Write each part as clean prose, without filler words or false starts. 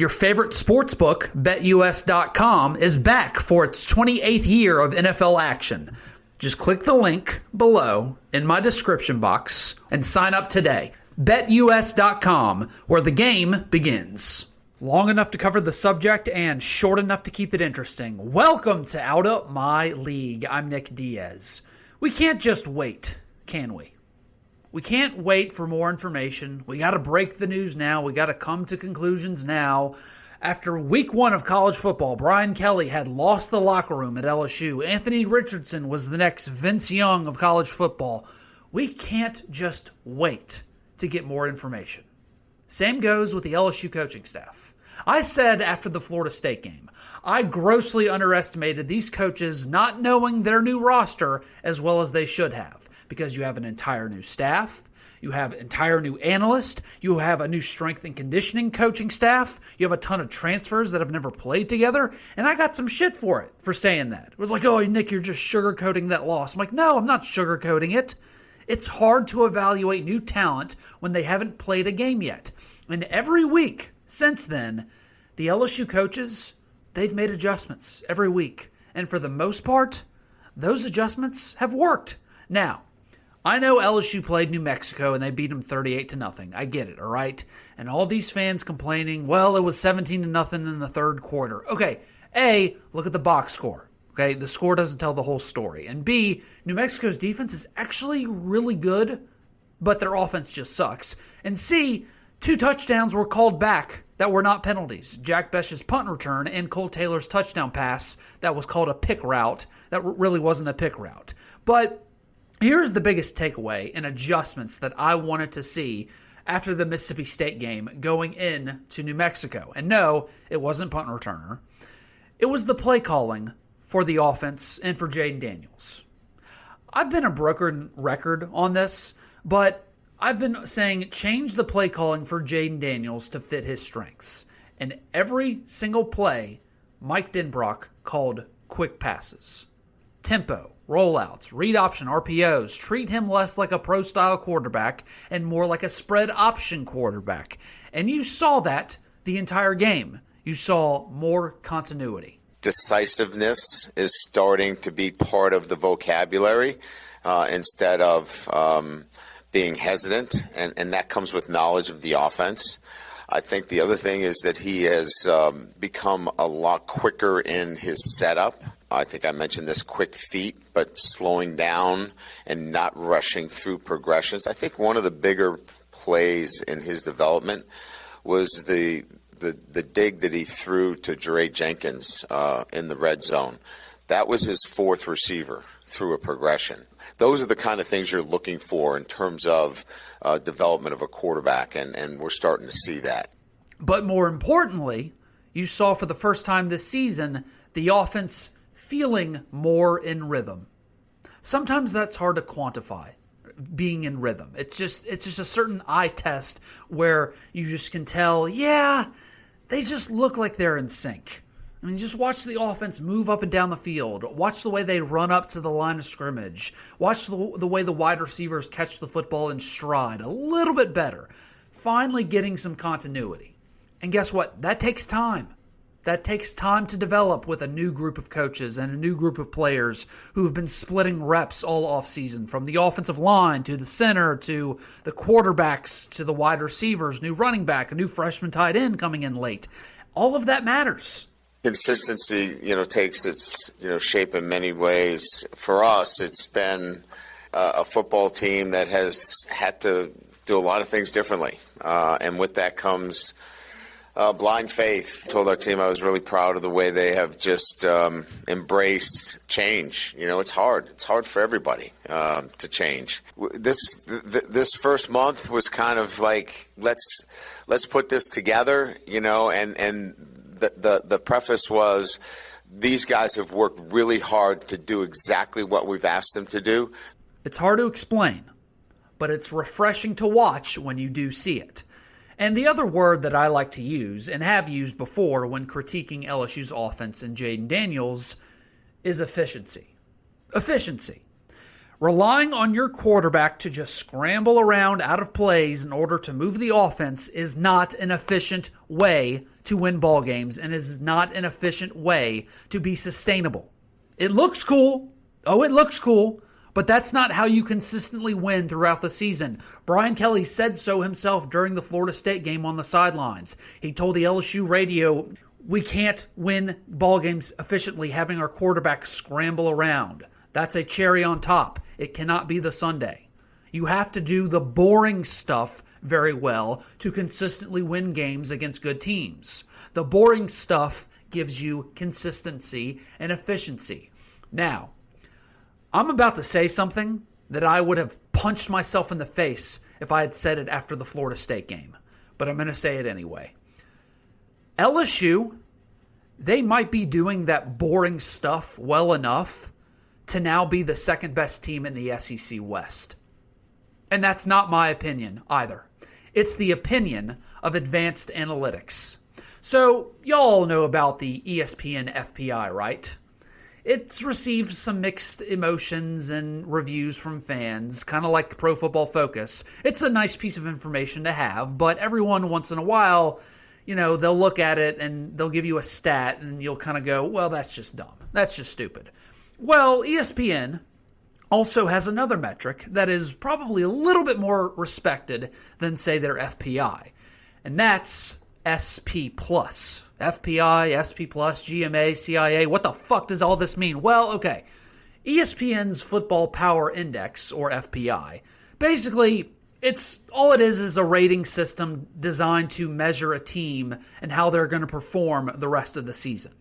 Your favorite sportsbook, BetUS.com, is back for its 28th year of NFL action. Just click the link below in my description box and sign up today. BetUS.com, where the game begins. Long enough to cover the subject and short enough to keep it interesting. Welcome to Out of My League. I'm Nick Diaz. We can't just wait, can we? We can't wait for more information. We got to break the news now. We got to come to conclusions now. After week 1 of college football, Brian Kelly had lost the locker room at LSU. Anthony Richardson was the next Vince Young of college football. We can't just wait to get more information. Same goes with the LSU coaching staff. I said after the Florida State game, I grossly underestimated these coaches not knowing their new roster as well as they should have. Because you have an entire new staff, you have entire new analyst, you have a new strength and conditioning coaching staff, you have a ton of transfers that have never played together, and I got some shit for it, for saying that. It was like, oh, Nick, you're just sugarcoating that loss. I'm like, no, I'm not sugarcoating it. It's hard to evaluate new talent when they haven't played a game yet. And every week since then, the LSU coaches, they've made adjustments every week. And for the most part, those adjustments have worked. Now, I know LSU played New Mexico and they beat them 38-0. I get it, all right? And all these fans complaining, well, it was 17-0 in the third quarter. Okay, A, look at the box score. Okay, the score doesn't tell the whole story. And B, New Mexico's defense is actually really good, but their offense just sucks. And C, 2 touchdowns were called back that were not penalties. Jack Besh's punt return and Cole Taylor's touchdown pass that was called a pick route. That really wasn't a pick route. But here's the biggest takeaway and adjustments that I wanted to see after the Mississippi State game going in to New Mexico. And no, it wasn't punt returner. It was the play calling for the offense and for Jaden Daniels. I've been a broken record on this, but I've been saying change the play calling for Jaden Daniels to fit his strengths. And every single play, Mike Denbrock called quick passes. Tempo, rollouts, read option, RPOs. Treat him less like a pro-style quarterback and more like a spread option quarterback. And you saw that the entire game. You saw more continuity. Decisiveness is starting to be part of the vocabulary instead of being hesitant, and that comes with knowledge of the offense. I think the other thing is that he has become a lot quicker in his setup. I think I mentioned this, quick feet, but slowing down and not rushing through progressions. I think one of the bigger plays in his development was the dig that he threw to Jere Jenkins in the red zone. That was his 4th receiver through a progression. Those are the kind of things you're looking for in terms of development of a quarterback, and we're starting to see that. But more importantly, you saw for the first time this season the offense feeling more in rhythm. Sometimes that's hard to quantify, being in rhythm. It's just a certain eye test where you just can tell, yeah, they just look like they're in sync. I mean, just watch the offense move up and down the field. Watch the way they run up to the line of scrimmage. Watch the way the wide receivers catch the football in stride. A little bit better. Finally getting some continuity. And guess what? That takes time. That takes time to develop with a new group of coaches and a new group of players who have been splitting reps all offseason, from the offensive line to the center to the quarterbacks to the wide receivers, new running back, a new freshman tight end coming in late. All of that matters. Consistency, takes its, shape in many ways. For us, it's been a football team that has had to do a lot of things differently. And with that comes blind faith. I told our team I was really proud of the way they have just embraced change. It's hard. It's hard for everybody to change. This first month was kind of like, let's put this together, and the preface was, these guys have worked really hard to do exactly what we've asked them to do. It's hard to explain, but it's refreshing to watch when you do see it. And the other word that I like to use, and have used before when critiquing LSU's offense and Jaden Daniels, is efficiency. Efficiency. Relying on your quarterback to just scramble around out of plays in order to move the offense is not an efficient way to win ball games, and is not an efficient way to be sustainable. It looks cool. Oh, it looks cool. But that's not how you consistently win throughout the season. Brian Kelly said so himself during the Florida State game on the sidelines. He told the LSU radio, we can't win ball games efficiently having our quarterback scramble around. That's a cherry on top. It cannot be the sundae. You have to do the boring stuff very well to consistently win games against good teams. The boring stuff gives you consistency and efficiency. Now, I'm about to say something that I would have punched myself in the face if I had said it after the Florida State game, but I'm going to say it anyway. LSU, they might be doing that boring stuff well enough to now be the second best team in the SEC West. And that's not my opinion either. It's the opinion of advanced analytics. So, y'all know about the ESPN FPI, right? It's received some mixed emotions and reviews from fans, kind of like Pro Football Focus. It's a nice piece of information to have, but everyone once in a while, they'll look at it and they'll give you a stat and you'll kind of go, well, that's just dumb. That's just stupid. Well, ESPN also has another metric that is probably a little bit more respected than, say, their FPI, and that's SP+. FPI, SP+, GMA, CIA. What the fuck does all this mean? Well, okay. ESPN's Football Power Index, or FPI, basically, all it is a rating system designed to measure a team and how they're going to perform the rest of the season.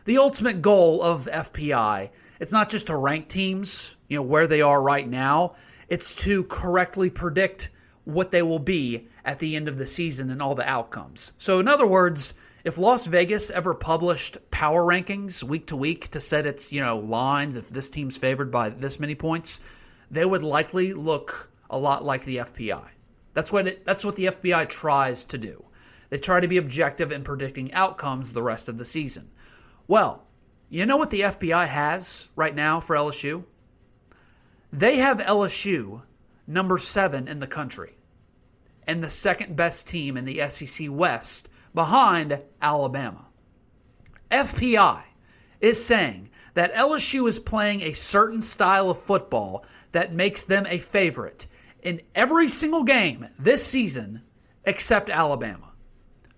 The ultimate goal of FPI, it's not just to rank teams, where they are right now. It's to correctly predict what they will be at the end of the season and all the outcomes. So in other words, if Las Vegas ever published power rankings week to week to set its, lines, if this team's favored by this many points, they would likely look a lot like the FPI. That's what the FBI tries to do. They try to be objective in predicting outcomes the rest of the season. Well, you know what the FBI has right now for LSU? They have LSU number 7 in the country and the second best team in the SEC West behind Alabama. FPI is saying that LSU is playing a certain style of football that makes them a favorite in every single game this season except Alabama.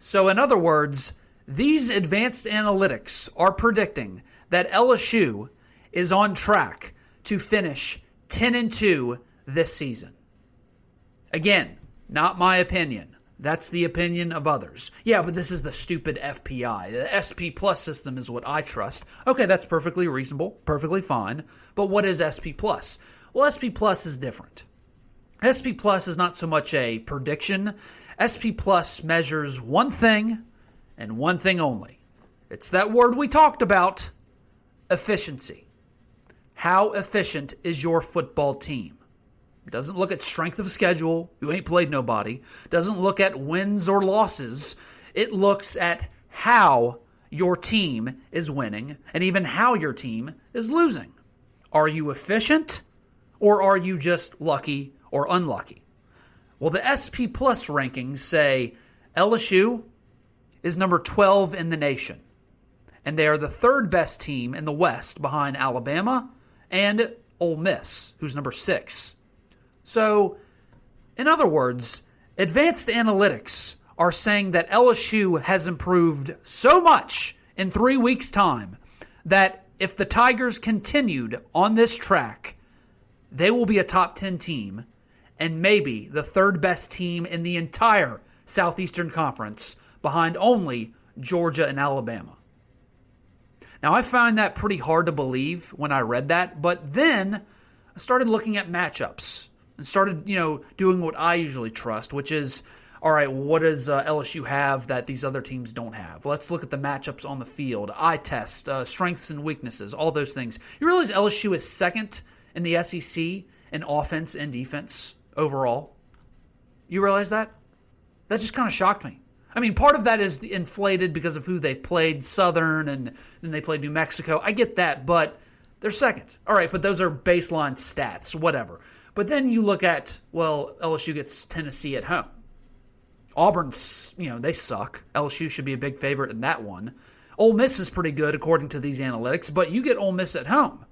So in other words, these advanced analytics are predicting that LSU is on track to finish 10-2 this season. Again, not my opinion. That's the opinion of others. Yeah, but this is the stupid FPI. The SP Plus system is what I trust. Okay, that's perfectly reasonable, perfectly fine. But what is SP Plus? Well, SP Plus is different. SP Plus is not so much a prediction. SP Plus measures one thing and one thing only. It's that word we talked about, efficiency. How efficient is your football team? It doesn't look at strength of schedule. You ain't played nobody. It doesn't look at wins or losses. It looks at how your team is winning and even how your team is losing. Are you efficient or are you just lucky or unlucky? Well, the SP Plus rankings say LSU is number 12 in the nation, and they are the third best team in the West behind Alabama and Ole Miss, who's number 6. So, in other words, advanced analytics are saying that LSU has improved so much in 3 weeks' time that if the Tigers continued on this track, they will be a top 10 team and maybe the third best team in the entire Southeastern Conference behind only Georgia and Alabama. Now, I found that pretty hard to believe when I read that, but then I started looking at matchups and started, doing what I usually trust, which is, all right, what does LSU have that these other teams don't have? Let's look at the matchups on the field, eye test, strengths and weaknesses, all those things. You realize LSU is second in the SEC in offense and defense overall? You realize that? That just kind of shocked me. I mean, part of that is inflated because of who they played, Southern, and then they played New Mexico. I get that, but They're second. All right, but those are baseline stats, whatever. But then you look at, well, LSU gets Tennessee at home. Auburn's, they suck. LSU should be a big favorite in that one. Ole Miss is pretty good according to these analytics, but you get Ole Miss at home.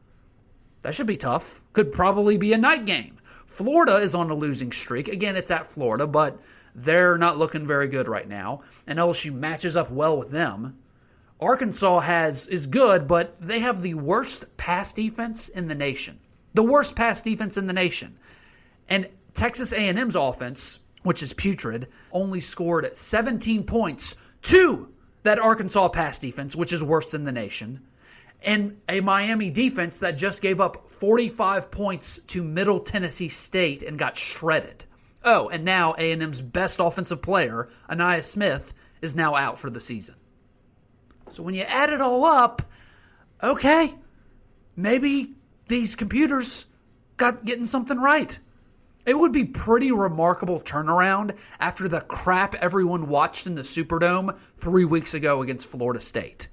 That should be tough. Could probably be a night game. Florida is on a losing streak. Again, it's at Florida, but they're not looking very good right now, and LSU matches up well with them. Arkansas is good, but they have the worst pass defense in the nation. The worst pass defense in the nation. And Texas A&M's offense, which is putrid, only scored 17 points to that Arkansas pass defense, which is worse in the nation, and a Miami defense that just gave up 45 points to Middle Tennessee State and got shredded. Oh, and now A&M's best offensive player, Anaya Smith, is now out for the season. So when you add it all up, okay, maybe these computers getting something right. It would be pretty remarkable turnaround after the crap everyone watched in the Superdome 3 weeks ago against Florida State.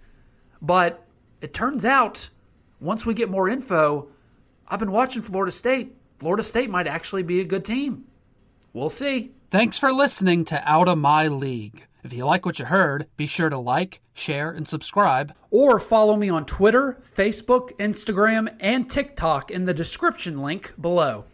But it turns out, once we get more info, I've been watching Florida State. Florida State might actually be a good team. We'll see. Thanks for listening to Out of My League. If you like what you heard, be sure to like, share, and subscribe. Or follow me on Twitter, Facebook, Instagram, and TikTok in the description link below.